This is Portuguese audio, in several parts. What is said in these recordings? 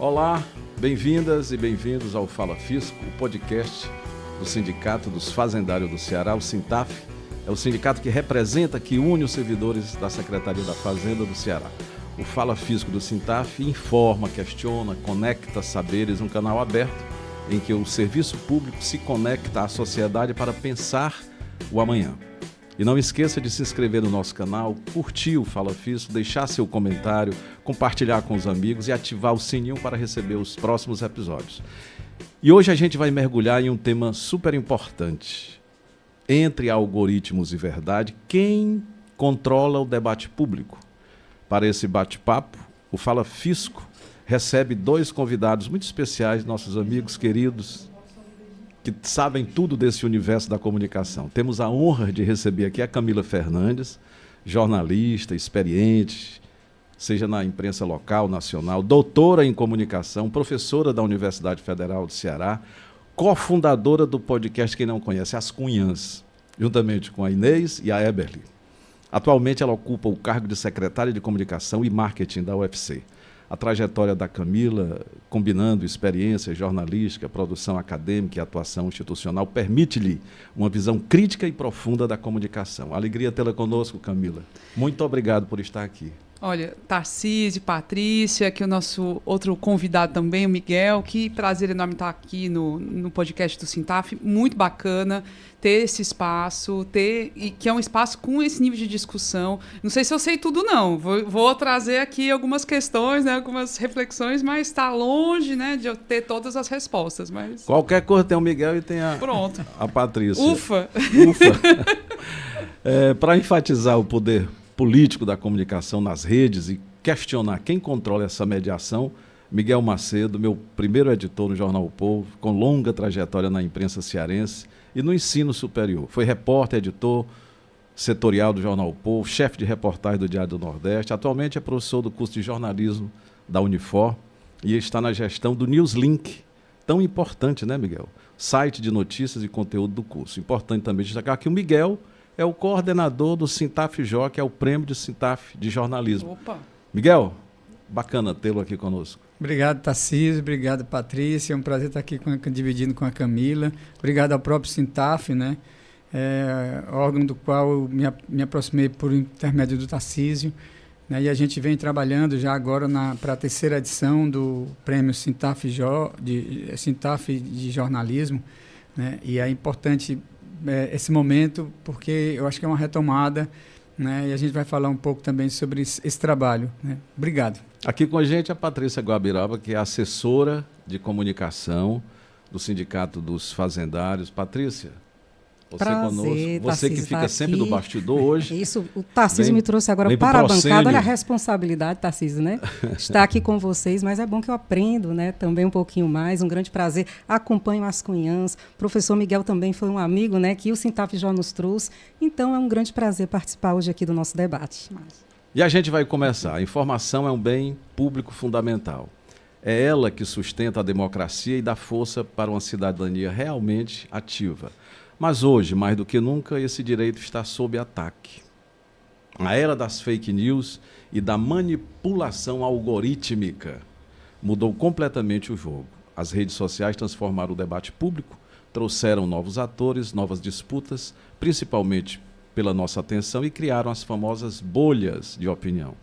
Olá, bem-vindas e bem-vindos ao Fala Fisco, o podcast do Sindicato dos Fazendários do Ceará, o Sintaf. É o sindicato que representa, que une os servidores da Secretaria da Fazenda do Ceará. O Fala Fisco do Sintaf informa, questiona, conecta saberes, um canal aberto em que o serviço público se conecta à sociedade para pensar o amanhã. E não esqueça de se inscrever no nosso canal, curtir o Fala Fisco, deixar seu comentário, compartilhar com os amigos e ativar o sininho para receber os próximos episódios. E hoje a gente vai mergulhar em um tema super importante. Entre algoritmos e verdade, quem controla o debate público? Para esse bate-papo, o Fala Fisco recebe dois convidados muito especiais, nossos amigos queridos, que sabem tudo desse universo da comunicação. Temos a honra de receber aqui a Camila Fernandes, jornalista, experiente, seja na imprensa local, nacional, doutora em comunicação, professora da Universidade Federal do Ceará, cofundadora do podcast, quem não conhece, As Cunhãs, juntamente com a Inês e a Eberly. Atualmente ela ocupa o cargo de secretária de comunicação e marketing da UFC. A trajetória da Camila, combinando experiência jornalística, produção acadêmica e atuação institucional, permite-lhe uma visão crítica e profunda da comunicação. Alegria tê-la conosco, Camila. Muito obrigado por estar aqui. Olha, Tarcísio, Patrícia, aqui o nosso outro convidado também, o Miguel. Que prazer enorme estar aqui no podcast do Sintaf. Muito bacana ter esse espaço, e que é um espaço com esse nível de discussão. Não sei se eu sei tudo, não. Vou trazer aqui algumas questões, né, algumas reflexões, mas está longe, né, de eu ter todas as respostas. Mas... Qualquer coisa tem o Miguel e tem Pronto. a Patrícia. Ufa! Para enfatizar o poder político da comunicação nas redes e questionar quem controla essa mediação, Miguel Macedo, meu primeiro editor no Jornal O Povo, com longa trajetória na imprensa cearense e no ensino superior. Foi repórter, editor setorial do Jornal O Povo, chefe de reportagem do Diário do Nordeste. Atualmente é professor do curso de jornalismo da Unifor e está na gestão do Newslink, tão importante, né, Miguel? Site de notícias e conteúdo do curso. Importante também destacar que o Miguel é o coordenador do Sintaf-Jó, que é o prêmio de Sintaf de jornalismo. Opa! Miguel, bacana tê-lo aqui conosco. Obrigado, Tarcísio. Obrigado, Patrícia. É um prazer estar aqui dividindo com a Camila. Obrigado ao próprio Sintaf, né? Órgão do qual eu me aproximei por intermédio do Tarcísio. Né? E a gente vem trabalhando já agora para a terceira edição do prêmio Sintaf de jornalismo. Né? E é importante esse momento, porque eu acho que é uma retomada, né? E a gente vai falar um pouco também sobre esse trabalho. Né? Obrigado. Aqui com a gente a Patrícia Guabiraba, que é assessora de comunicação do Sindicato dos Fazendários. Patrícia, você prazer, conosco, você que fica sempre no bastidor hoje. Isso, o Tarcísio me trouxe agora para a bancada. Olha a responsabilidade, Tarcísio, né? Estar aqui com vocês, mas é bom que eu aprendo, né? Também um pouquinho mais, um grande prazer. Acompanho As Cunhãs. O professor Miguel também foi um amigo, né? Que o Sintaf já nos trouxe. Então é um grande prazer participar hoje aqui do nosso debate. E a gente vai começar. A informação é um bem público fundamental. É ela que sustenta a democracia e dá força para uma cidadania realmente ativa. Mas hoje, mais do que nunca, esse direito está sob ataque. A era das fake news e da manipulação algorítmica mudou completamente o jogo. As redes sociais transformaram o debate público, trouxeram novos atores, novas disputas, principalmente pela nossa atenção, e criaram as famosas bolhas de opinião.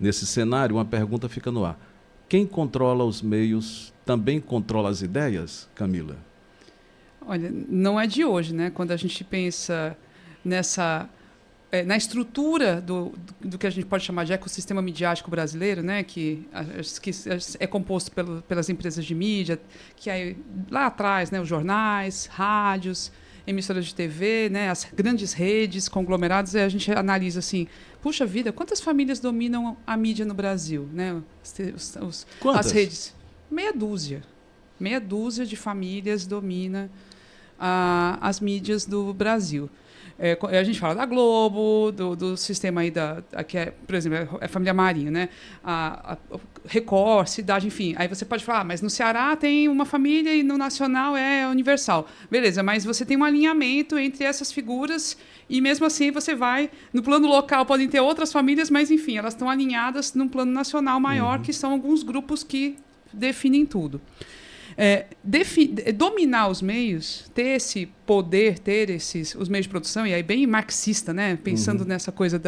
Nesse cenário, uma pergunta fica no ar. Quem controla os meios também controla as ideias, Camila? Olha, não é de hoje, né? Quando a gente pensa na estrutura do que a gente pode chamar de ecossistema midiático brasileiro, né? Que é composto pelas empresas de mídia, que aí, lá atrás, né? Os jornais, rádios, emissoras de TV, né? As grandes redes, conglomerados, e a gente analisa assim, puxa vida, quantas famílias dominam a mídia no Brasil, né? Quantas? As redes. Meia dúzia de famílias domina as mídias do Brasil. A gente fala da Globo, do sistema aí que é, por exemplo, a família Marinho, né? A Record, Cidade, enfim. Aí você pode falar, mas no Ceará tem uma família e no Nacional é Universal. Beleza, mas você tem um alinhamento entre essas figuras e mesmo assim você vai... No plano local podem ter outras famílias, mas enfim, elas estão alinhadas num plano nacional maior, que são alguns grupos que definem tudo. Dominar os meios, ter esse poder, ter os meios de produção, e aí bem marxista, né? Pensando nessa coisa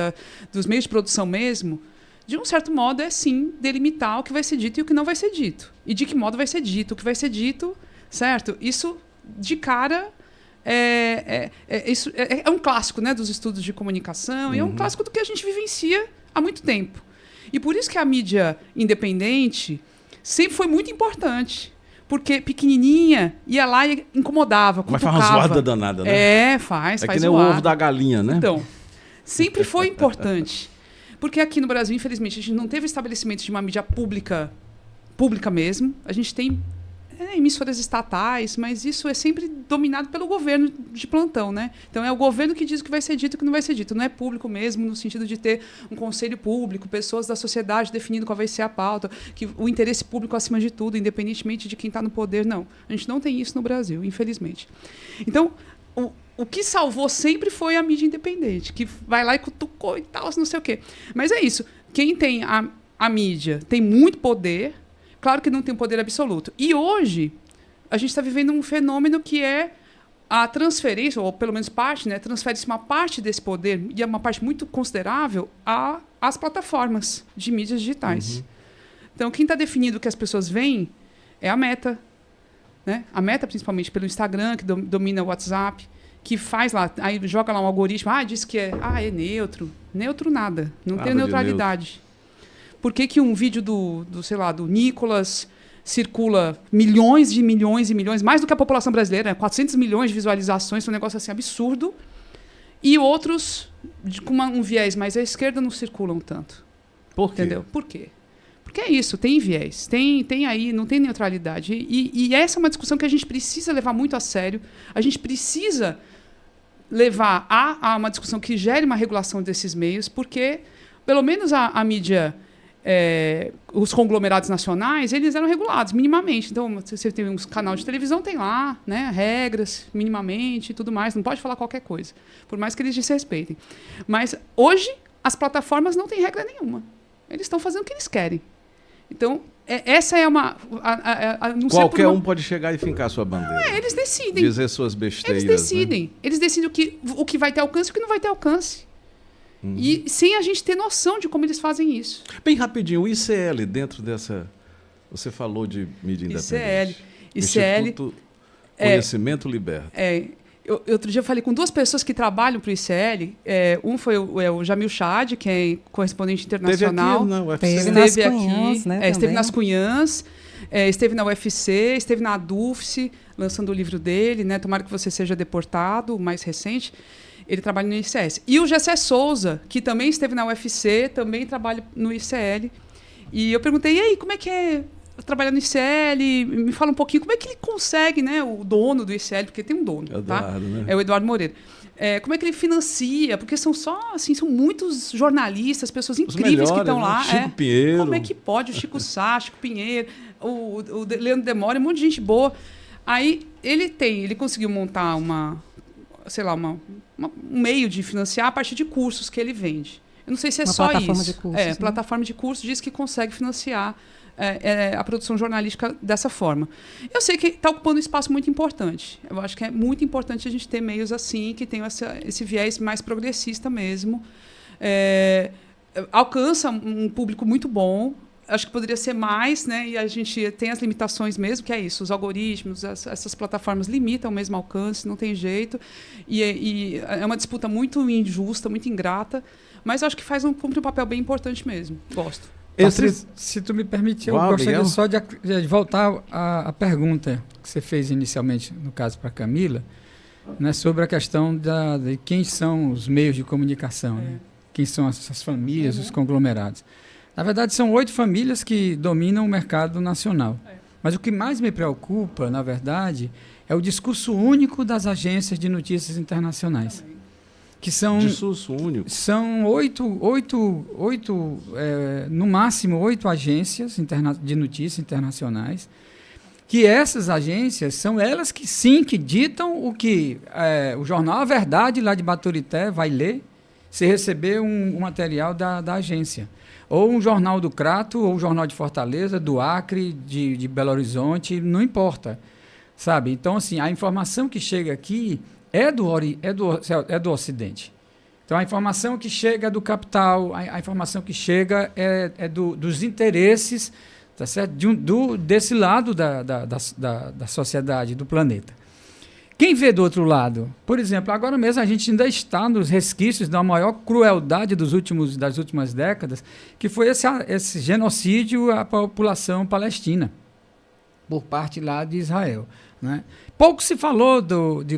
dos meios de produção mesmo, de um certo modo é sim delimitar o que vai ser dito e o que não vai ser dito. E de que modo vai ser dito, o que vai ser dito, certo? Isso, de cara, é um clássico, né, dos estudos de comunicação, e é um clássico do que a gente vivencia há muito tempo. E por isso que a mídia independente sempre foi muito importante. Porque pequenininha, ia lá e incomodava, cutucava. Mas faz uma zoada danada, né? Faz que nem zoada. O ovo da galinha, né? Então, sempre foi importante. Porque aqui no Brasil, infelizmente, a gente não teve estabelecimento de uma mídia pública mesmo. A gente tem emissoras estatais, mas isso é sempre dominado pelo governo de plantão, né? Então é o governo que diz o que vai ser dito e o que não vai ser dito. Não é público mesmo, no sentido de ter um conselho público, pessoas da sociedade definindo qual vai ser a pauta, que o interesse público acima de tudo, independentemente de quem está no poder. Não, a gente não tem isso no Brasil, infelizmente. Então, o que salvou sempre foi a mídia independente, que vai lá e cutucou e tal, não sei o quê. Mas é isso. Quem tem a mídia tem muito poder. Claro que não tem poder absoluto. E hoje, a gente está vivendo um fenômeno que é a transferência, ou pelo menos parte, né? Transfere-se uma parte desse poder, e é uma parte muito considerável, às plataformas de mídias digitais. Então, quem está definindo o que as pessoas veem é a Meta. Né? A Meta, principalmente pelo Instagram, que domina o WhatsApp, que faz lá, aí joga lá um algoritmo, diz que é neutro. Neutro nada, não tem neutralidade. Por que um vídeo do Nicolas circula milhões e milhões, mais do que a população brasileira, 400 milhões de visualizações, um negócio assim absurdo, e outros com um viés mais à esquerda não circulam tanto? Por quê? Entendeu? Por quê? Porque é isso, tem viés, tem aí, não tem neutralidade. E essa é uma discussão que a gente precisa levar muito a sério, a gente precisa levar a uma discussão que gere uma regulação desses meios, porque, pelo menos a mídia... os conglomerados nacionais, eles eram regulados minimamente. Então, se você tem um canal de televisão, tem lá, né, regras minimamente e tudo mais. Não pode falar qualquer coisa, por mais que eles desrespeitem. Mas, hoje, as plataformas não têm regra nenhuma. Eles estão fazendo o que eles querem. Então, essa é uma... Qualquer um pode chegar e fincar sua bandeira. Eles decidem. Dizer suas besteiras. Eles decidem. Né? Eles decidem o que vai ter alcance e o que não vai ter alcance. E sem a gente ter noção de como eles fazem isso. Bem rapidinho, o ICL, dentro dessa... Você falou de mídia independente. ICL Instituto Conhecimento Liberta. Outro dia eu falei com duas pessoas que trabalham para o ICL. Um foi o Jamil Chad, que é correspondente internacional. Esteve aqui na UFC. Esteve aqui, Cunhãs, né, esteve nas Cunhãs, esteve na UFC, esteve na DUFSE, lançando o livro dele, né? Tomara que você seja deportado, o mais recente. Ele trabalha no ICS. E o Gessé Souza, que também esteve na UFC, também trabalha no ICL. E eu perguntei, e aí, como é que é trabalhar no ICL? Me fala um pouquinho, como é que ele consegue, né, o dono do ICL, porque tem um dono, Eduardo, né? É o Eduardo Moreira. Como é que ele financia? Porque são muitos jornalistas, pessoas incríveis que estão lá. Chico Pinheiro. Como é que pode? O Chico Sá, Chico Pinheiro, o Leandro Demore, um monte de gente boa. Aí ele conseguiu montar um meio de financiar a partir de cursos que ele vende. Eu não sei se é só isso. Plataforma de cursos. Né? Plataforma de cursos diz que consegue financiar a produção jornalística dessa forma. Eu sei que está ocupando um espaço muito importante. Eu acho que é muito importante a gente ter meios assim, que tenham esse viés mais progressista mesmo. Alcança um público muito bom. Acho que poderia ser mais, né? E a gente tem as limitações mesmo, que é isso. Os algoritmos, essas plataformas limitam o mesmo alcance, não tem jeito. E é uma disputa muito injusta, muito ingrata. Mas acho que cumpre um papel bem importante mesmo. Gosto. Se tu me permitir, eu gostaria só de voltar à pergunta que você fez inicialmente, no caso para a Camila, né, sobre a questão de quem são os meios de comunicação, né? Quem são essas famílias, os conglomerados. Na verdade, são 8 famílias que dominam o mercado nacional. Mas o que mais me preocupa, na verdade, é o discurso único das agências de notícias internacionais. Que são... Discurso único? São no máximo 8 agências de notícias internacionais, que essas agências são elas que ditam o que o jornal A Verdade, lá de Baturité, vai ler, você receber um material da agência. Ou um jornal do Crato, ou um jornal de Fortaleza, do Acre, de Belo Horizonte, não importa. Sabe? Então, assim, a informação que chega aqui é do Ocidente. Então, a informação que chega é do capital, a informação que chega é dos interesses, tá certo? Desse lado da sociedade, do planeta. Quem vê do outro lado? Por exemplo, agora mesmo a gente ainda está nos resquícios da maior crueldade das últimas décadas, que foi esse genocídio à população palestina, por parte lá de Israel, né? Pouco se falou,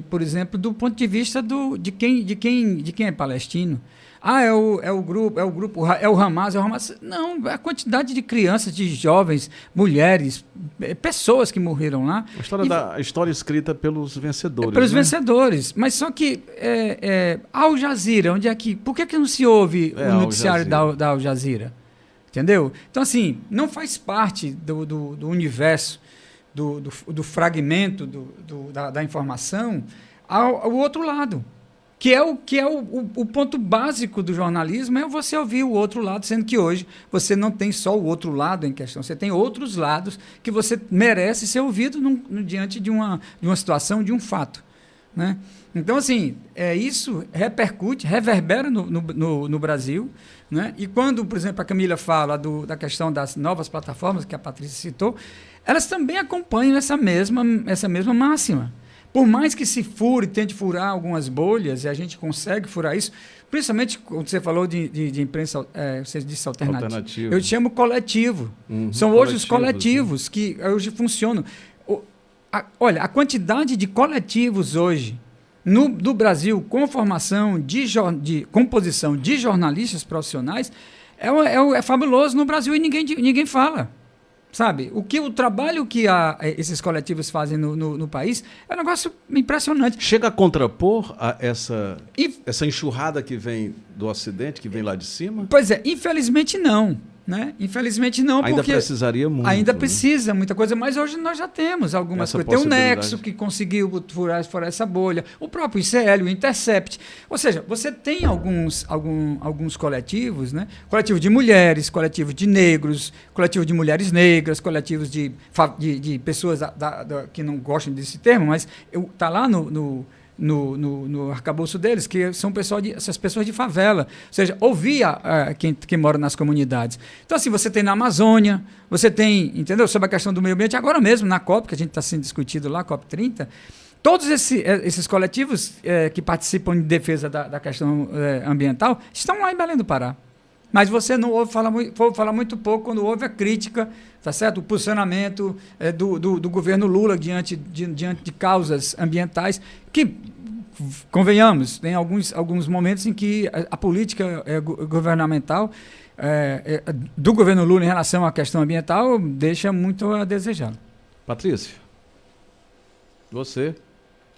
por exemplo, do ponto de vista de quem é palestino. É o Hamas. Não, a quantidade de crianças, de jovens, mulheres, pessoas que morreram lá. A história escrita pelos vencedores. Pelos vencedores. Mas só que Al Jazeera, por que não se ouve o noticiário da Al Jazeera? Entendeu? Então, assim, não faz parte do universo, do fragmento da informação ao outro lado. Que é o ponto básico do jornalismo, é você ouvir o outro lado, sendo que hoje você não tem só o outro lado em questão, você tem outros lados que você merece ser ouvido diante de uma situação, de um fato, né? Então, assim, isso reverbera no Brasil, né? E quando, por exemplo, a Camila fala da questão das novas plataformas, que a Patrícia citou, elas também acompanham essa mesma máxima. Por mais que se tente furar algumas bolhas, e a gente consegue furar isso, principalmente quando você falou de imprensa, você disse alternativa. Eu chamo coletivo. São hoje os coletivos que hoje funcionam. Olha, a quantidade de coletivos hoje no Brasil com formação de composição de jornalistas profissionais é fabuloso no Brasil e ninguém fala. Sabe? O trabalho que esses coletivos fazem no país é um negócio impressionante. Chega a contrapor essa enxurrada que vem do Ocidente, que vem lá de cima? Pois é, infelizmente não. Né? Infelizmente não, ainda precisaria muito. Ainda precisa muita coisa, mas hoje nós já temos algumas coisas. Tem o Nexo que conseguiu furar essa bolha, o próprio ICL, o Intercept. Ou seja, você tem alguns coletivos, né? Coletivo de mulheres, coletivo de negros, coletivo de mulheres negras, coletivos de pessoas que não gostam desse termo, mas está lá no arcabouço deles, que são essas pessoas de favela, ou seja, ouvia quem mora nas comunidades. Então, assim, você tem na Amazônia, você tem, entendeu? Sobre a questão do meio ambiente, agora mesmo na COP, que a gente está sendo discutido lá, COP 30, todos esses coletivos que participam de defesa da questão ambiental estão lá em Belém do Pará. Mas você não ouve falar muito pouco quando houve a crítica, tá certo? O posicionamento do governo Lula diante de causas ambientais que, convenhamos, tem alguns momentos em que a política governamental do governo Lula em relação à questão ambiental deixa muito a desejar. Patrícia, você?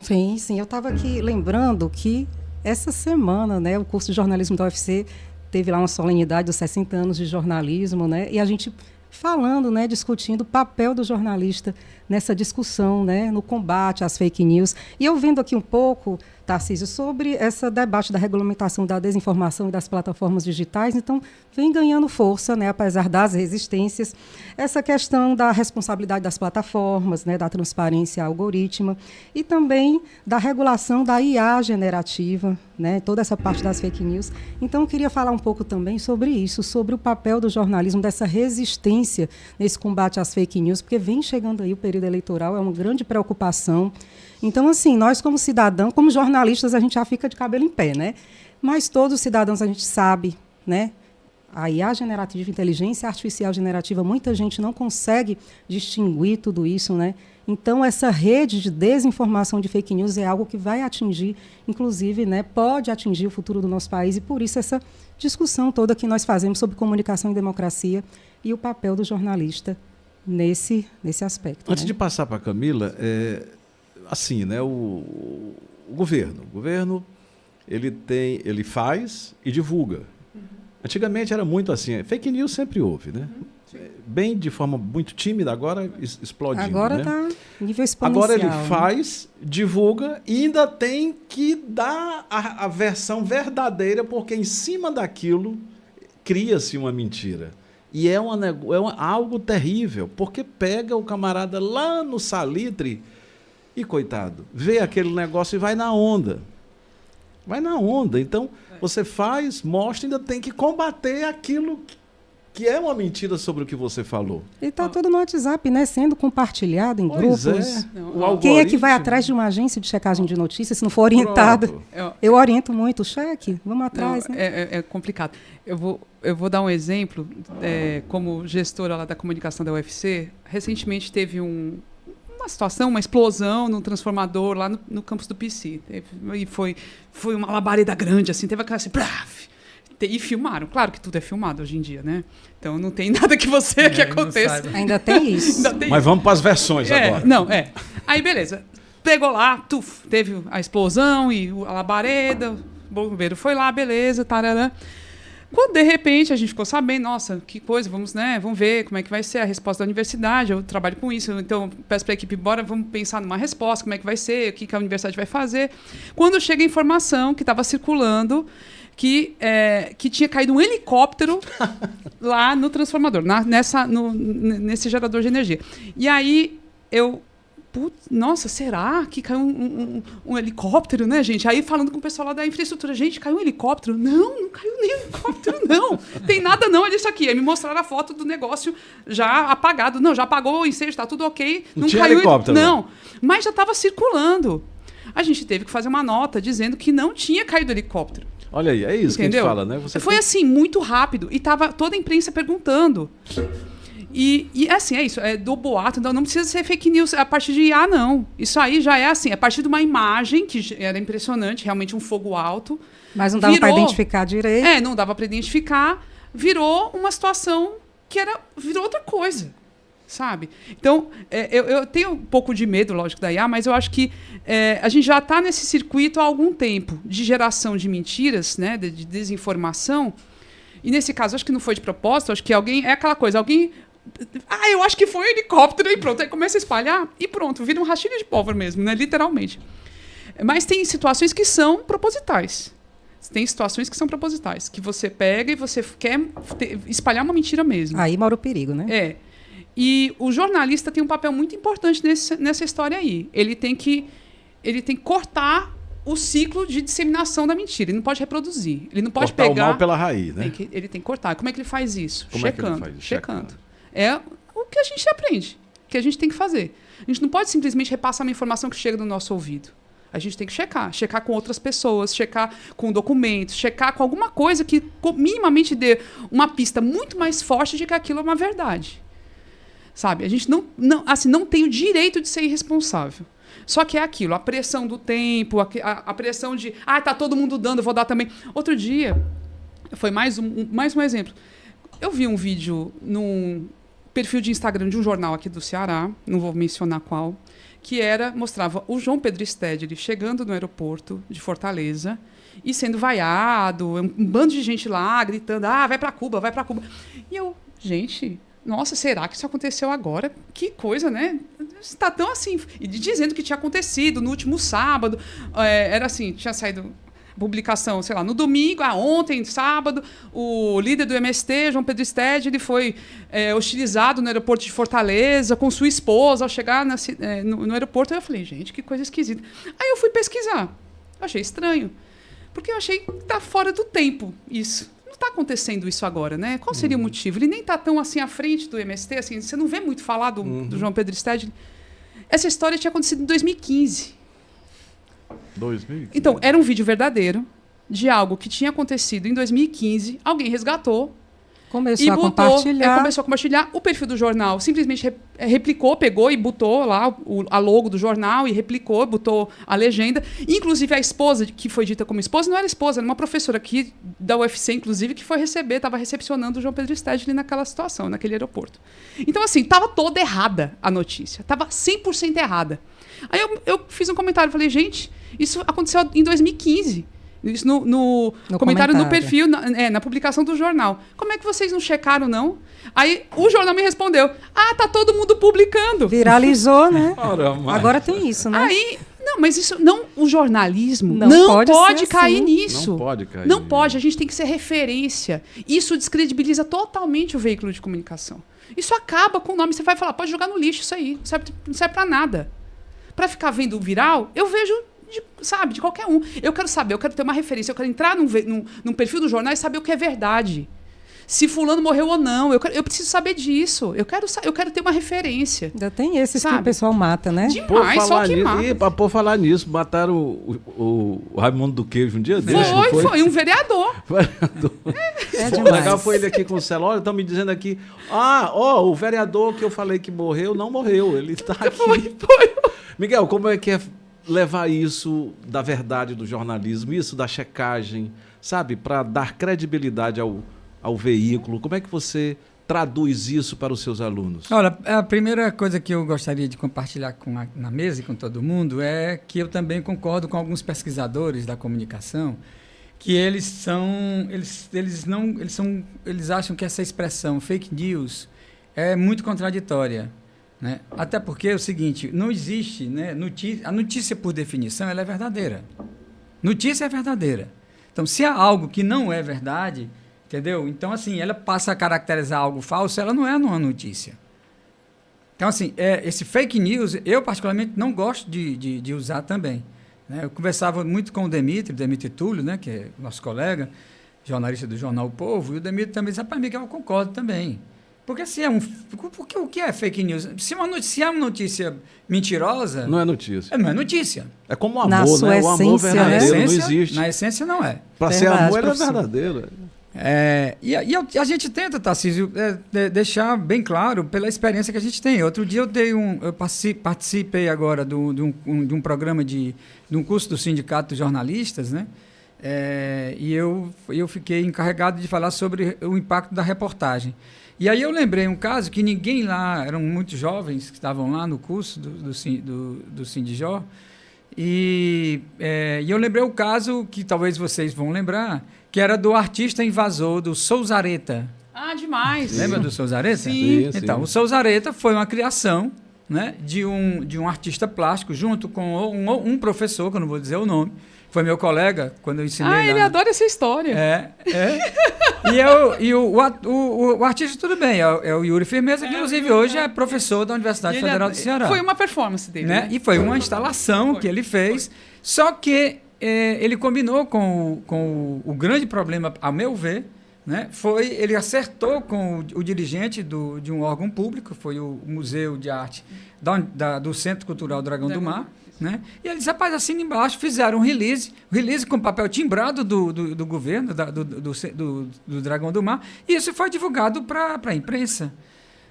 Sim, eu estava aqui lembrando que essa semana, né, o curso de jornalismo da UFC teve lá uma solenidade dos 60 anos de jornalismo, né? E a gente falando, né, discutindo o papel do jornalista nessa discussão, né, no combate às fake news. E eu vendo aqui um pouco, Tarcísio, sobre esse debate da regulamentação da desinformação e das plataformas digitais, então vem ganhando força, né, apesar das resistências, essa questão da responsabilidade das plataformas, né, da transparência algorítmica e também da regulação da IA generativa, né, toda essa parte das fake news. Então eu queria falar um pouco também sobre isso, sobre o papel do jornalismo, dessa resistência nesse combate às fake news, porque vem chegando aí o período eleitoral, é uma grande preocupação. Então, assim, nós como cidadãos, como jornalistas, a gente já fica de cabelo em pé, né? Mas todos os cidadãos a gente sabe, né? A IA generativa, inteligência artificial generativa, muita gente não consegue distinguir tudo isso, né? Então, essa rede de desinformação de fake news é algo que vai atingir, inclusive, né, pode atingir o futuro do nosso país, e por isso essa discussão toda que nós fazemos sobre comunicação e democracia e o papel do jornalista nesse aspecto. Antes de passar para a Camila, assim, né, o governo ele faz e divulga. Antigamente era muito assim, fake news sempre houve, né? bem de forma muito tímida, agora explodindo. Agora está nível exponencial. Agora ele faz, divulga e ainda tem que dar a versão verdadeira, porque em cima daquilo cria-se uma mentira. E é algo terrível, porque pega o camarada lá no salitre e, coitado, vê aquele negócio e vai na onda. Vai na onda. Então, você faz, mostra, ainda tem que combater aquilo que é uma mentira sobre o que você falou. E está tudo no WhatsApp, né? Sendo compartilhado em pois grupos. Quem é que vai atrás de uma agência de checagem de notícias se não for orientado? Eu oriento muito, cheque, vamos atrás. Não, né? É complicado. Eu vou dar um exemplo. Como gestora lá da comunicação da UFC, recentemente teve uma situação, uma explosão no transformador lá no campus do PC. E foi uma labareda grande, assim, teve aquela assim, e filmaram. Claro que tudo é filmado hoje em dia, né? Então não tem nada que aconteça. Ainda tem isso. Mas vamos para as versões agora. Aí, beleza. Pegou lá, teve a explosão e a labareda, o bombeiro foi lá, beleza, tarará. Quando, de repente, a gente ficou sabendo, nossa, que coisa, vamos ver como é que vai ser a resposta da universidade, eu trabalho com isso, então peço para a equipe, bora, vamos pensar numa resposta, como é que vai ser, o que a universidade vai fazer. Quando chega a informação que estava circulando que tinha caído um helicóptero lá no transformador, nesse gerador de energia. E aí nossa, será que caiu um helicóptero, né, gente? Aí falando com o pessoal lá da infraestrutura, gente, caiu um helicóptero? Não caiu nem helicóptero, não. Tem nada não, olha isso aqui. Aí me mostraram a foto do negócio já apagado. Não, já apagou o incêndio, está tudo ok. Não tinha caiu helicóptero. Não, mas já estava circulando. A gente teve que fazer uma nota dizendo que não tinha caído helicóptero. Olha aí, é isso. Entendeu? Que a gente fala, né? Foi assim, muito rápido. E tava toda a imprensa perguntando. E assim, é isso. É do boato, não precisa ser fake news a partir de IA, não. Isso aí já é assim, a partir de uma imagem que era impressionante, realmente um fogo alto. Mas não dava para identificar direito. Não dava para identificar. Virou uma situação virou outra coisa. Sabe? Então, eu tenho um pouco de medo, lógico, da IA, mas eu acho que a gente já está nesse circuito há algum tempo de geração de mentiras, né, de desinformação. E nesse caso, acho que não foi de propósito, acho que é aquela coisa, eu acho que foi um helicóptero, e pronto, aí começa a espalhar e pronto, vira um rastilho de pólvora mesmo, né, literalmente. Mas tem situações que são propositais. Tem situações que são propositais, que você pega e você quer espalhar uma mentira mesmo. Aí mora o perigo, né? E o jornalista tem um papel muito importante nessa história aí. Ele tem que cortar o ciclo de disseminação da mentira. Ele não pode reproduzir. Ele não pode cortar pegar... o mal pela raiz, né? Ele tem que cortar. Como é que ele faz isso? Checando. Checando. É o que a gente aprende, que a gente tem que fazer. A gente não pode simplesmente repassar uma informação que chega no nosso ouvido. A gente tem que checar. Checar com outras pessoas, checar com documentos, checar com alguma coisa que minimamente dê uma pista muito mais forte de que aquilo é uma verdade. Sabe? A gente não tem o direito de ser irresponsável. Só que é aquilo, a pressão do tempo, a pressão de... tá todo mundo dando, eu vou dar também. Outro dia, foi mais um exemplo. Eu vi um vídeo num perfil de Instagram de um jornal aqui do Ceará, não vou mencionar qual, que mostrava o João Pedro Stedley chegando no aeroporto de Fortaleza e sendo vaiado, um bando de gente lá gritando, vai para Cuba, vai para Cuba. E eu, gente... Nossa, será que isso aconteceu agora? Que coisa, né? Está tão assim. E dizendo que tinha acontecido no último sábado. Era assim, tinha saído publicação, sei lá, no domingo, ontem, sábado, o líder do MST, João Pedro Stedley, ele foi hostilizado no aeroporto de Fortaleza com sua esposa ao chegar no aeroporto. Eu falei, gente, que coisa esquisita. Aí eu fui pesquisar. Eu achei estranho. Porque eu achei que está fora do tempo isso. Não está acontecendo isso agora, né? Qual seria o motivo? Ele nem está tão assim à frente do MST, assim, você não vê muito falar do João Pedro Stedley. Essa história tinha acontecido em 2015. 2015. Então, era um vídeo verdadeiro de algo que tinha acontecido em 2015, alguém resgatou. Começou a compartilhar. Começou a compartilhar. O perfil do jornal simplesmente replicou, pegou e botou lá a logo do jornal e replicou, botou a legenda. Inclusive, a esposa, que foi dita como esposa, não era esposa, era uma professora aqui da UFC, inclusive, que estava recepcionando o João Pedro Stedley naquela situação, naquele aeroporto. Então, assim, estava toda errada a notícia. Estava 100% errada. Aí eu fiz um comentário, falei, gente, isso aconteceu em 2015. Isso no comentário no perfil, na publicação do jornal. Como é que vocês não checaram, não? Aí o jornal me respondeu, tá todo mundo publicando. Viralizou, né? Agora tem isso, né? Aí, não, mas isso, não, o jornalismo não pode cair nisso. Não pode cair. Não pode, a gente tem que ser referência. Isso descredibiliza totalmente o veículo de comunicação. Isso acaba com o nome, você vai falar, pode jogar no lixo isso aí, não serve pra nada. Pra ficar vendo viral, eu vejo... de qualquer um. Eu quero saber, eu quero ter uma referência, eu quero entrar num perfil do jornal e saber o que é verdade. Se fulano morreu ou não, eu preciso saber disso. Eu quero ter uma referência. Ainda tem esses que o pessoal mata, né? Demais, só que mata. Por falar nisso, mataram o Raimundo do Queijo um dia desse. Foi um vereador. O legal foi ele aqui com o celular, estão me dizendo aqui, o vereador que eu falei que morreu, não morreu, ele está aqui. Foi. Miguel, como é que é levar isso da verdade do jornalismo, isso da checagem, sabe, para dar credibilidade ao veículo? Como é que você traduz isso para os seus alunos? Olha, a primeira coisa que eu gostaria de compartilhar na mesa e com todo mundo é que eu também concordo com alguns pesquisadores da comunicação que eles acham que essa expressão fake news é muito contraditória. Né? Até porque é o seguinte, não existe, né, a notícia por definição ela é verdadeira. Notícia é verdadeira. Então, se há algo que não é verdade, entendeu? Então, assim, ela passa a caracterizar algo falso, ela não é uma notícia. Então, assim, esse fake news, eu particularmente não gosto de usar também. Né? Eu conversava muito com o Demetrio Túlio, né, que é nosso colega, jornalista do jornal O Povo, e o Demetrio também disse, rapaz, Miguel, eu concordo também. Porque porque o que é fake news? Se é uma notícia mentirosa... Não é notícia. Não é notícia. É como o amor, né? O amor verdadeiro não existe. Na essência, não é. Para ser amor, ele é verdadeiro. E a gente tenta, Tarcísio, deixar bem claro pela experiência que a gente tem. Outro dia eu participei agora de um programa de um curso do Sindicato dos Jornalistas, né? E eu fiquei encarregado de falar sobre o impacto da reportagem. E aí eu lembrei um caso que ninguém lá, eram muitos jovens que estavam lá no curso do Sindijó, e eu lembrei o caso que talvez vocês vão lembrar, que era do artista invasor, do Souzareta. Demais. Lembra do Souzareta? Sim. Então, o Souzareta foi uma criação, né, de um artista plástico, junto com um professor, que eu não vou dizer o nome, foi meu colega, quando eu ensinei ele adora essa história. E o artista, tudo bem, é o Yuri Firmeza, que inclusive hoje é professor da Universidade Federal do Ceará. Foi uma performance dele, né? E foi uma instalação que ele fez, só que ele combinou com o grande problema, a meu ver, né? Ele acertou com o dirigente de um órgão público, foi o Museu de Arte do Centro Cultural Dragão do Mar, né? E eles, rapaz, assina embaixo, fizeram um release com papel timbrado do governo, do Dragão do Mar, e isso foi divulgado para a imprensa,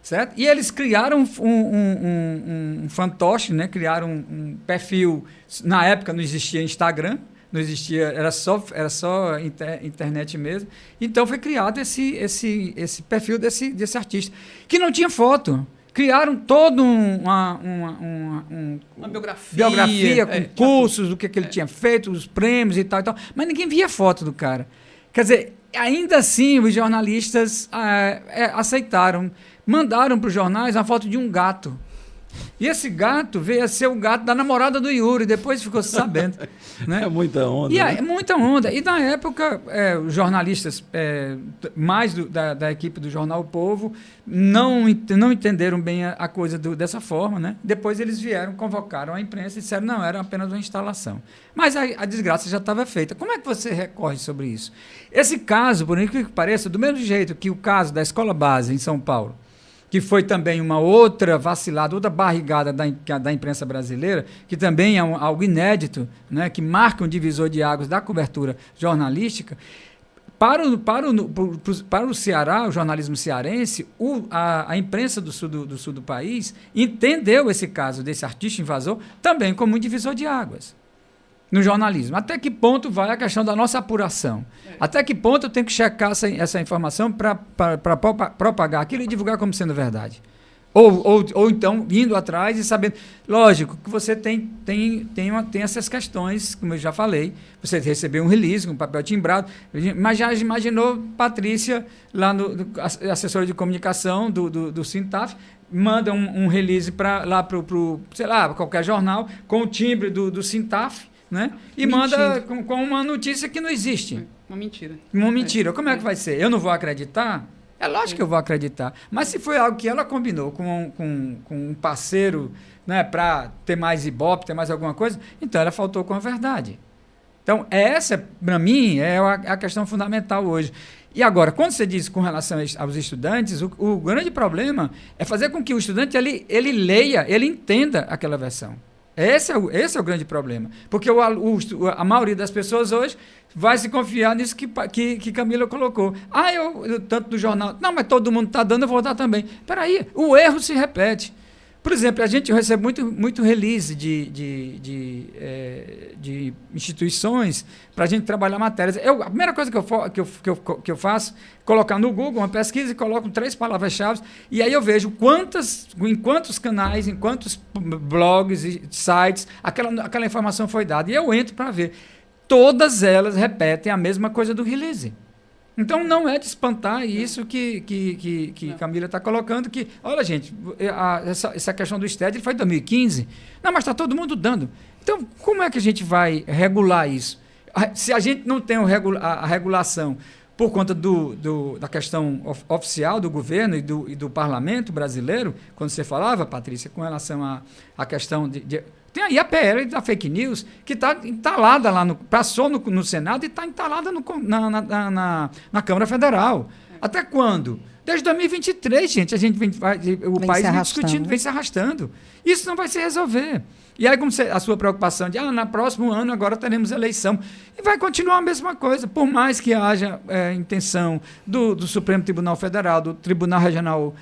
certo? E eles criaram um fantoche, né? Criaram um perfil, na época não existia Instagram, não existia, era só internet mesmo, então foi criado esse perfil desse artista, que não tinha foto. Criaram toda uma biografia com cursos, do que ele tinha feito, os prêmios e tal, mas ninguém via foto do cara. Quer dizer, ainda assim, os jornalistas aceitaram, mandaram para os jornais a foto de um gato. E esse gato veio a ser o gato da namorada do Yuri, depois ficou sabendo. Né? É muita onda. É muita onda. E na época, os jornalistas, mais da equipe do Jornal O Povo, não entenderam bem a coisa dessa forma. Né? Depois eles convocaram a imprensa e disseram não, era apenas uma instalação. Mas a desgraça já estava feita. Como é que você recorre sobre isso? Esse caso, por incrível que pareça, do mesmo jeito que o caso da Escola Base em São Paulo, que foi também uma outra vacilada, outra barrigada da imprensa brasileira, que também é algo inédito, né, que marca um divisor de águas da cobertura jornalística. Para o Ceará, o jornalismo cearense, a imprensa do sul do país entendeu esse caso desse artista invasor também como um divisor de águas no jornalismo. Até que ponto vai a questão da nossa apuração? Até que ponto eu tenho que checar essa informação para propagar aquilo e divulgar como sendo verdade? Ou então indo atrás e sabendo. Lógico que você tem essas questões, como eu já falei. Você recebeu um release com papel timbrado. Mas já imaginou Patrícia, lá assessora de comunicação do Sintaf, manda um release lá para sei lá, qualquer jornal, com o timbre do Sintaf, né? E manda com uma notícia que não existe. Uma mentira. Uma mentira. Como é que vai ser? Eu não vou acreditar? É lógico que eu vou acreditar. Mas se foi algo que ela combinou com um parceiro, né, para ter mais ibope, ter mais alguma coisa, então ela faltou com a verdade. Então, essa, para mim, é a questão fundamental hoje. E agora, quando você diz com relação aos estudantes, o grande problema é fazer com que o estudante ele leia, ele entenda aquela versão. Esse é o grande problema. Porque a maioria das pessoas hoje vai se confiar nisso que Camila colocou. Eu tanto do jornal. Não, mas todo mundo está dando, eu vou dar também. Espera aí, o erro se repete. Por exemplo, a gente recebe muito release de instituições para a gente trabalhar matérias. A primeira coisa que eu faço é colocar no Google uma pesquisa e coloco 3 palavras-chave, e aí eu vejo em quantos canais, em quantos blogs e sites aquela informação foi dada. E eu entro para ver. Todas elas repetem a mesma coisa do release. Então, não é de espantar isso que Camila está colocando, que, olha, gente, essa questão do STED foi em 2015. Não, mas está todo mundo dando. Então, como é que a gente vai regular isso? Se a gente não tem a regulação por conta da questão oficial do governo e do parlamento brasileiro, quando você falava, Patrícia, com relação à questão tem aí a PL da fake news, que está entalada lá, passou no Senado e está entalada na Câmara Federal. Até quando? Desde 2023, gente, o país vem discutindo, vem se arrastando. Isso não vai se resolver. E aí, como a sua preocupação de, no próximo ano agora teremos eleição. E vai continuar a mesma coisa, por mais que haja intenção do Supremo Tribunal Federal, do Tribunal Regional,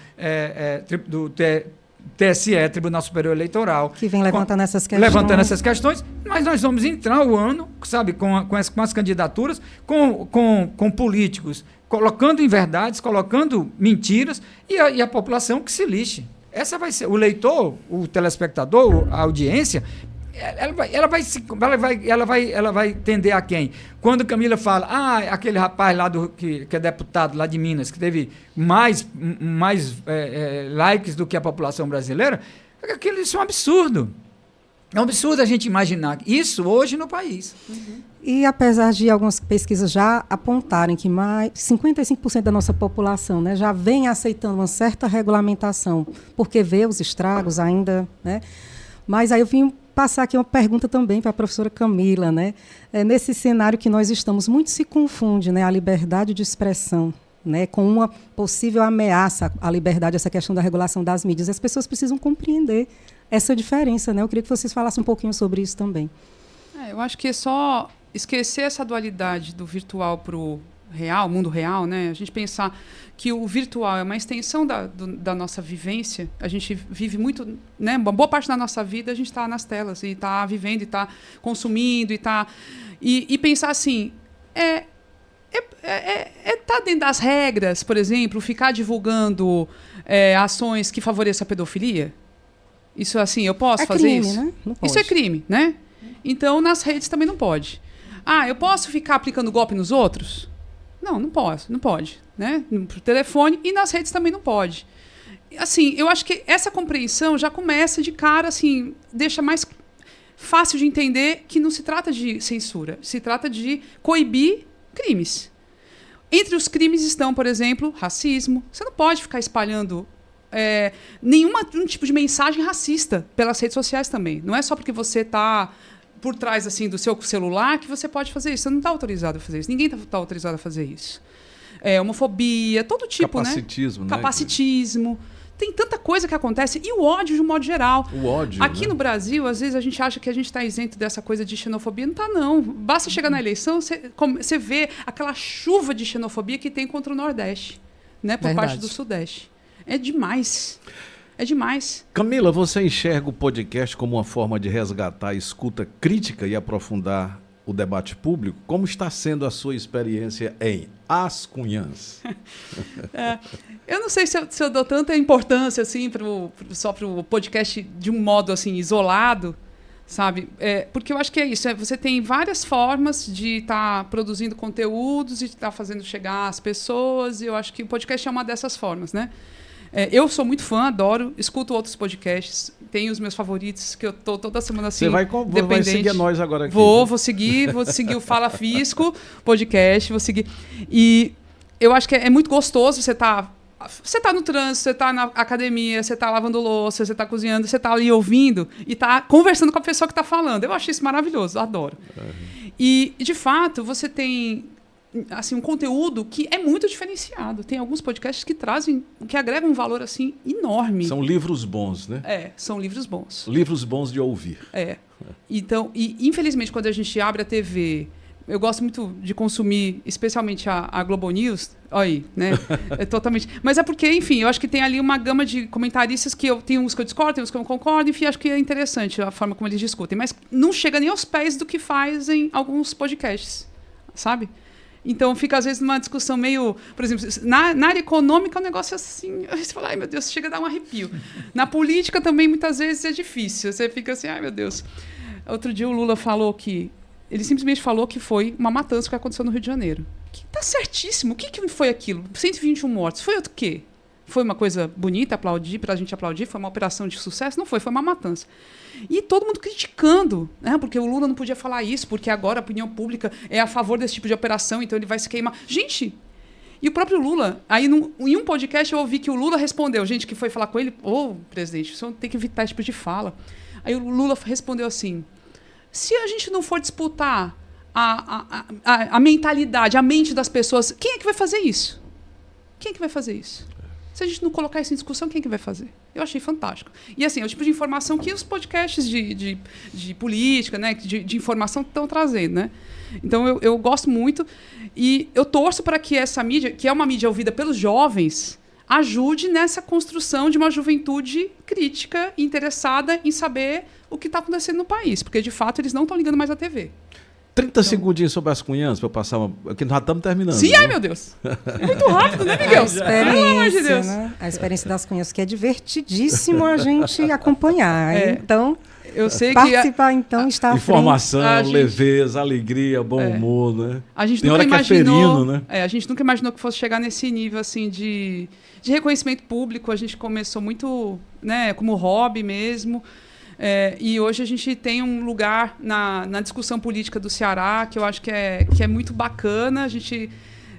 do TSE, Tribunal Superior Eleitoral. Que vem levantando essas questões. Levantando essas questões, mas nós vamos entrar o ano, sabe, com as candidaturas, com políticos, colocando inverdades, colocando mentiras, e a população que se lixe. Essa vai ser, o leitor, o telespectador, a audiência, ela vai tender a quem? Quando Camila fala, aquele rapaz lá que é deputado lá de Minas, que teve mais likes do que a população brasileira, isso é um absurdo. É um absurdo a gente imaginar isso hoje no país. Uhum. E apesar de algumas pesquisas já apontarem que mais 55% da nossa população, né, já vem aceitando uma certa regulamentação, porque vê os estragos ainda, né? Mas aí eu vim passar aqui uma pergunta também para a professora Camila, né? Nesse cenário que nós estamos, muito se confunde, né, a liberdade de expressão, né, com uma possível ameaça à liberdade, essa questão da regulação das mídias. As pessoas precisam compreender essa diferença, né? Eu queria que vocês falassem um pouquinho sobre isso também. Eu acho que é só esquecer essa dualidade do virtual para o real, mundo real, né? A gente pensar que o virtual é uma extensão da nossa vivência. A gente vive muito, né? Uma boa parte da nossa vida a gente está nas telas e está vivendo, e está consumindo, e pensar assim, tá dentro das regras, por exemplo, ficar divulgando ações que favoreçam a pedofilia. Isso assim, eu posso fazer crime, isso? Né? Não pode. Isso é crime, né? Então nas redes também não pode. Eu posso ficar aplicando golpe nos outros? Não posso, não pode, né? Pro telefone, e nas redes também não pode. Assim, eu acho que essa compreensão já começa de cara, assim, deixa mais fácil de entender que não se trata de censura, se trata de coibir crimes. Entre os crimes estão, por exemplo, racismo. Você não pode ficar espalhando nenhum tipo de mensagem racista pelas redes sociais também. Não é só porque você está por trás assim do seu celular que você pode fazer isso. Você não está autorizado a fazer isso. Ninguém está autorizado a fazer isso. Homofobia, todo tipo, Capacitismo, né? Capacitismo. Tem tanta coisa que acontece. E o ódio, de um modo geral. O ódio, aqui no Brasil, às vezes, a gente acha que a gente está isento dessa coisa de xenofobia. Não está, não. Basta chegar na eleição, você vê aquela chuva de xenofobia que tem contra o Nordeste, né? Por parte do Sudeste. É demais. É demais. Camila, você enxerga o podcast como uma forma de resgatar a escuta crítica e aprofundar o debate público. Como está sendo a sua experiência em As Cunhãs? Eu não sei se eu dou tanta importância assim, só para o podcast de um modo assim, isolado, sabe? Porque eu acho que é isso. Você tem várias formas de estar produzindo conteúdos e de estar fazendo chegar às pessoas, e eu acho que o podcast é uma dessas formas, né? Eu sou muito fã, adoro, escuto outros podcasts, tenho os meus favoritos, que eu tô toda semana assim, Você vai seguir a nós agora aqui. Vou seguir o Fala Fisco podcast, vou seguir. E eu acho que é muito gostoso você tá no trânsito, você tá na academia, você tá lavando louça, você tá cozinhando, você tá ali ouvindo e tá conversando com a pessoa que tá falando. Eu acho isso maravilhoso, adoro. E, de fato, você tem assim, um conteúdo que é muito diferenciado. Tem alguns podcasts que agregam um valor assim enorme. São livros bons, né? São livros bons. Livros bons de ouvir. Então, infelizmente, quando a gente abre a TV, eu gosto muito de consumir, especialmente a Globo News. Olha aí, né? Totalmente. Mas é porque, enfim, eu acho que tem ali uma gama de comentaristas que tem uns que eu discordo, tem uns que eu não concordo, enfim, acho que é interessante a forma como eles discutem. Mas não chega nem aos pés do que fazem alguns podcasts, sabe? Então, fica, às vezes, numa discussão meio... Por exemplo, na área econômica, é um negócio assim... Você fala, ai, meu Deus, chega a dar um arrepio. Na política, também, muitas vezes, é difícil. Você fica assim, ai, meu Deus. Outro dia, o Lula falou que... Ele simplesmente falou que foi uma matança que aconteceu no Rio de Janeiro. Que tá certíssimo. O que foi aquilo? 121 mortos. Foi o quê? Foi uma coisa bonita, pra gente aplaudir? Foi uma operação de sucesso? Não foi uma matança. E todo mundo criticando, né? Porque o Lula não podia falar isso, porque agora a opinião pública é a favor desse tipo de operação, então ele vai se queimar. Gente, e o próprio Lula, aí em um podcast eu ouvi que o Lula respondeu, gente que foi falar com ele, presidente, o senhor tem que evitar esse tipo de fala. Aí o Lula respondeu assim, se a gente não for disputar a mentalidade, a mente das pessoas, quem é que vai fazer isso? Quem é que vai fazer isso? Se a gente não colocar isso em discussão, quem é que vai fazer? Eu achei fantástico. E assim, é o tipo de informação que os podcasts de política, né, de informação estão trazendo, né? Então eu gosto muito e eu torço para que essa mídia, que é uma mídia ouvida pelos jovens, ajude nessa construção de uma juventude crítica e interessada em saber o que está acontecendo no país, porque de fato eles não estão ligando mais à TV. 30 segundinhos sobre As Cunhãs, para eu passar Porque nós estamos terminando. Sim, ai meu Deus. É muito rápido, né, Miguel? Pelo amor de Deus. Né? A experiência das Cunhãs, que é divertidíssimo a gente acompanhar. Então, eu sei participar, então, está à informação, leveza, alegria, bom humor, né? A gente Tem nunca hora imaginou, que é ferino, né? A gente nunca imaginou que fosse chegar nesse nível assim de reconhecimento público. A gente começou muito, né, como hobby mesmo. E hoje a gente tem um lugar na discussão política do Ceará que eu acho que é muito bacana. A gente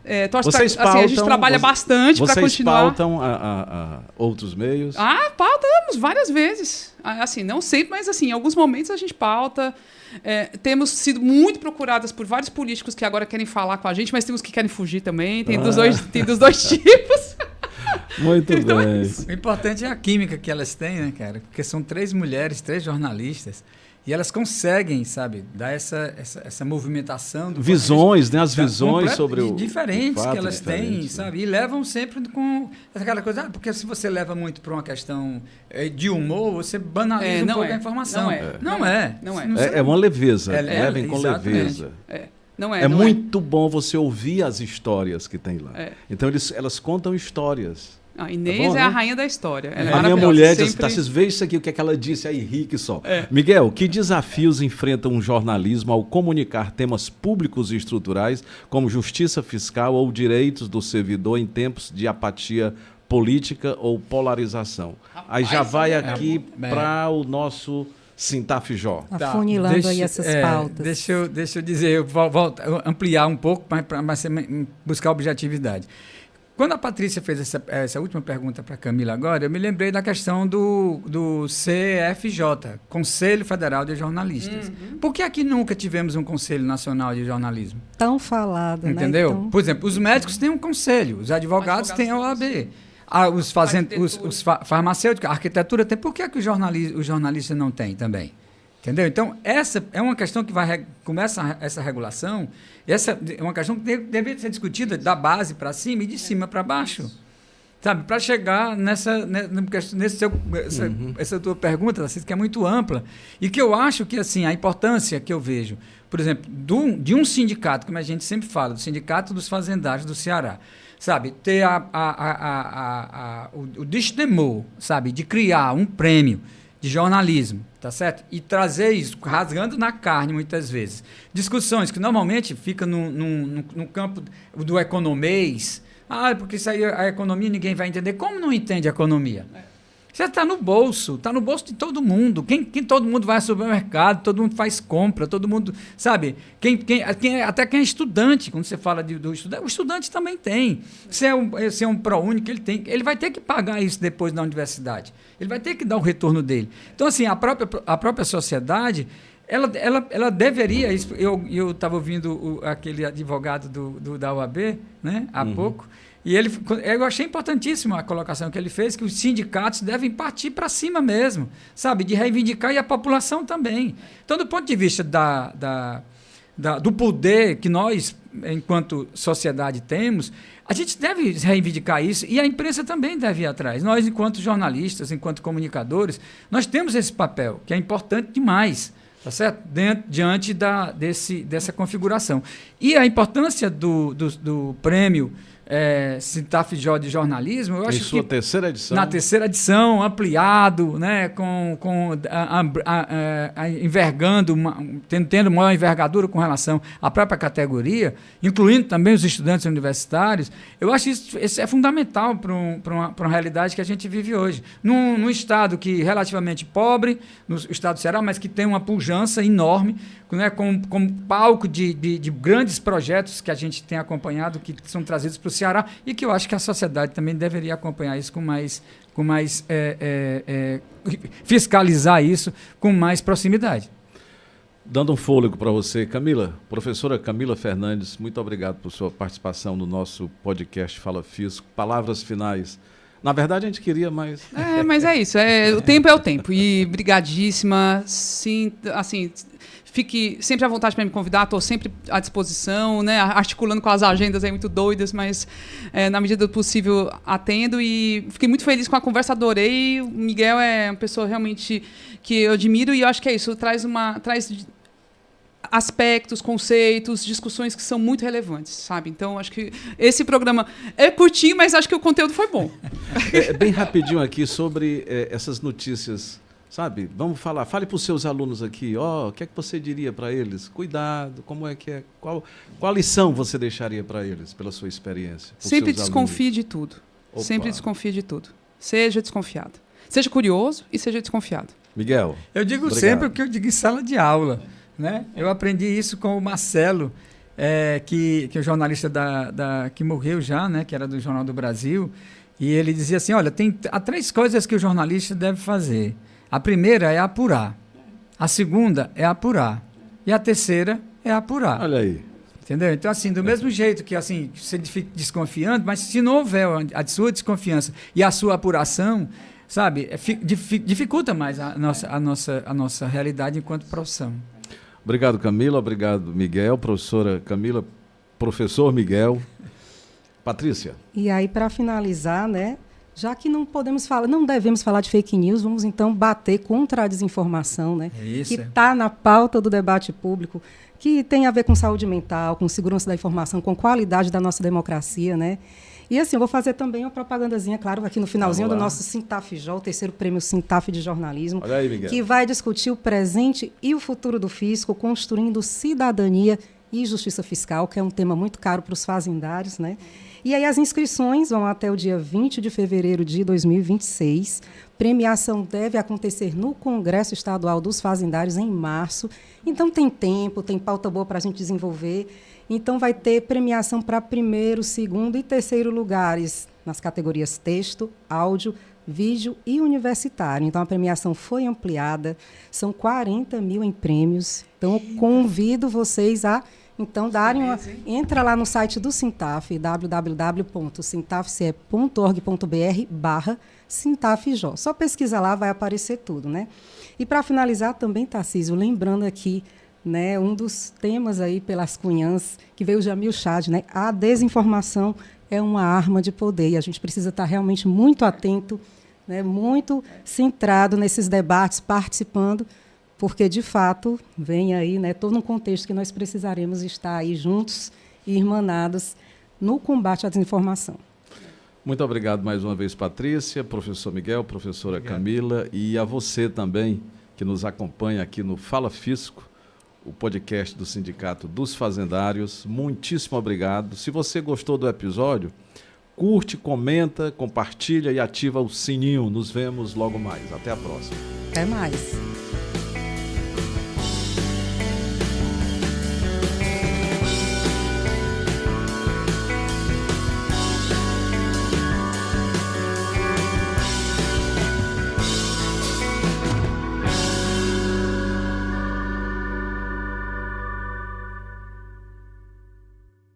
a gente trabalha bastante para continuar. Vocês pautam a outros meios? Pautamos várias vezes. Assim, não sempre, mas assim, em alguns momentos a gente pauta. Temos sido muito procuradas por vários políticos que agora querem falar com a gente, mas temos que querem fugir também. Tem dos dois tipos. Muito então bem. O importante é a química que elas têm, né, cara? Porque são 3 mulheres, 3 jornalistas, e elas conseguem, sabe, dar essa movimentação. Visões, né? As visões sobre o diferentes fato que elas têm, sabe? E levam sempre com aquela coisa, porque se você leva muito para uma questão de humor, você banaliza um pouco a informação. Não é. É uma leveza. Levem com leveza. É muito bom você ouvir as histórias que tem lá. Então, elas contam histórias. A Inês é a rainha da história. A minha mulher diz, Tarcísio, veja isso aqui, o que é que ela disse, aí Henrique só. Miguel, que desafios enfrenta um jornalismo ao comunicar temas públicos e estruturais, como justiça fiscal ou direitos do servidor em tempos de apatia política ou polarização? Aí já vai aqui para o nosso... Sintaf-Jó. Afunilando aí essas pautas. Deixa eu dizer, eu vou ampliar um pouco, mas buscar objetividade. Quando a Patrícia fez essa última pergunta para a Camila agora, eu me lembrei da questão do CFJ, Conselho Federal de Jornalistas. Por que aqui nunca tivemos um Conselho Nacional de Jornalismo? Tão falado, entendeu? Né? Então... Por exemplo, os médicos têm um conselho, os advogados têm a OAB. Os farmacêuticos, a arquitetura tem. Por que o jornalista não tem também? Entendeu? Então, essa é uma questão que começa essa regulação, essa é uma questão que deveria ser discutida da base para cima e de cima para baixo. sabe, para chegar essa tua pergunta, que é muito ampla, e que eu acho que assim, a importância que eu vejo, por exemplo, de um sindicato, como a gente sempre fala, do Sindicato dos Fazendários do Ceará, sabe, ter o destemor, sabe, de criar um prêmio de jornalismo, tá certo? E trazer isso, rasgando na carne, muitas vezes. Discussões que normalmente ficam no campo do economês. Porque isso aí, a economia, ninguém vai entender. Como não entende a economia? Você está no bolso de todo mundo. Quem todo mundo vai ao supermercado, todo mundo faz compra, todo mundo, sabe? Até quem é estudante, quando você fala do estudante, o estudante também tem. Se é um ProUni que ele vai ter que pagar isso depois na universidade. Ele vai ter que dar o retorno dele. Então, assim, a própria sociedade, ela deveria... Eu estava ouvindo aquele advogado da UAB, né, há pouco, e eu achei importantíssima a colocação que ele fez, que os sindicatos devem partir para cima mesmo, sabe, de reivindicar, e a população também. Então, do ponto de vista do poder que nós, enquanto sociedade, temos, a gente deve reivindicar isso, e a imprensa também deve ir atrás. Nós, enquanto jornalistas, enquanto comunicadores, nós temos esse papel, que é importante demais, tá certo? Diante dessa configuração. E a importância do prêmio Sintaf-Jó de jornalismo, eu acho que... Em sua terceira edição. Na terceira edição, ampliado, né, envergando, tendo maior envergadura com relação à própria categoria, incluindo também os estudantes universitários. Eu acho isso é fundamental para uma realidade que a gente vive hoje. Num estado que relativamente pobre, no estado do Ceará, mas que tem uma pujança enorme, né, com palco de grandes projetos que a gente tem acompanhado, que são trazidos para o Ceará, e que eu acho que a sociedade também deveria acompanhar isso fiscalizar isso com mais proximidade. Dando um fôlego para você, Camila, professora Camila Fernandes, muito obrigado por sua participação no nosso podcast Fala Fisco. Palavras finais. Na verdade, a gente queria mais... Mas é isso, o tempo é o tempo. E brigadíssima, sim, assim... Fique sempre à vontade para me convidar, estou sempre à disposição, né, articulando com as agendas aí muito doidas, mas na medida do possível atendo, e fiquei muito feliz com a conversa, adorei. O Miguel é uma pessoa realmente que eu admiro, e eu acho que é isso, traz aspectos, conceitos, discussões que são muito relevantes, sabe? Então, acho que esse programa é curtinho, mas acho que o conteúdo foi bom. Bem rapidinho aqui sobre essas notícias. Sabe, vamos falar, fale para os seus alunos aqui, o que é que você diria para eles? Cuidado, como é que é? Qual lição você deixaria para eles, pela sua experiência? Sempre desconfie de tudo. Opa. Sempre desconfie de tudo. Seja desconfiado. Seja curioso e seja desconfiado. Miguel. Eu digo sempre o que eu digo em sala de aula, né? Eu aprendi isso com o Marcelo, que é o jornalista que morreu já, né? Que era do Jornal do Brasil, e ele dizia assim, olha, há 3 coisas que o jornalista deve fazer. A primeira é apurar, a segunda é apurar e a terceira é apurar. Olha aí. Entendeu? Então, assim, do mesmo jeito que assim, você fica desconfiando, mas se não houver a sua desconfiança e a sua apuração, sabe, dificulta mais a nossa realidade enquanto profissão. Obrigado, Camila. Obrigado, Miguel. Professora Camila. Professor Miguel. Patrícia. E aí, para finalizar, né? Já que não devemos falar de fake news, vamos então bater contra a desinformação, né? Que está na pauta do debate público, que tem a ver com saúde mental, com segurança da informação, com qualidade da nossa democracia, né? E assim, eu vou fazer também uma propagandazinha, claro, aqui no finalzinho do nosso Sintaf-Jó, o terceiro prêmio Sintaf de jornalismo, olha aí, Miguel, que vai discutir o presente e o futuro do fisco, construindo cidadania e justiça fiscal, que é um tema muito caro para os fazendários, né? E aí as inscrições vão até o dia 20 de fevereiro de 2026. Premiação deve acontecer no Congresso Estadual dos Fazendários em março. Então tem tempo, tem pauta boa para a gente desenvolver. Então vai ter premiação para 1º, 2º e 3º lugares nas categorias texto, áudio, vídeo e universitário. Então a premiação foi ampliada, são 40 mil em prêmios. Então eu convido vocês a... Então, entra lá no site do Sintaf, www.sintafce.org.br/Sintaf-Jó. Só pesquisa lá, vai aparecer tudo, né? E para finalizar também, Tarcísio, lembrando aqui, né, um dos temas aí pelas cunhãs, que veio o Jamil Chad, né? A desinformação é uma arma de poder e a gente precisa estar realmente muito atento, né, muito centrado nesses debates, participando, porque, de fato, vem aí, né, todo um contexto que nós precisaremos estar aí juntos e irmanados no combate à desinformação. Muito obrigado mais uma vez, Patrícia, professor Miguel, professora Camila, e a você também, que nos acompanha aqui no Fala Fisco, o podcast do Sindicato dos Fazendários. Muitíssimo obrigado. Se você gostou do episódio, curte, comenta, compartilha e ativa o sininho. Nos vemos logo mais. Até a próxima. Até mais.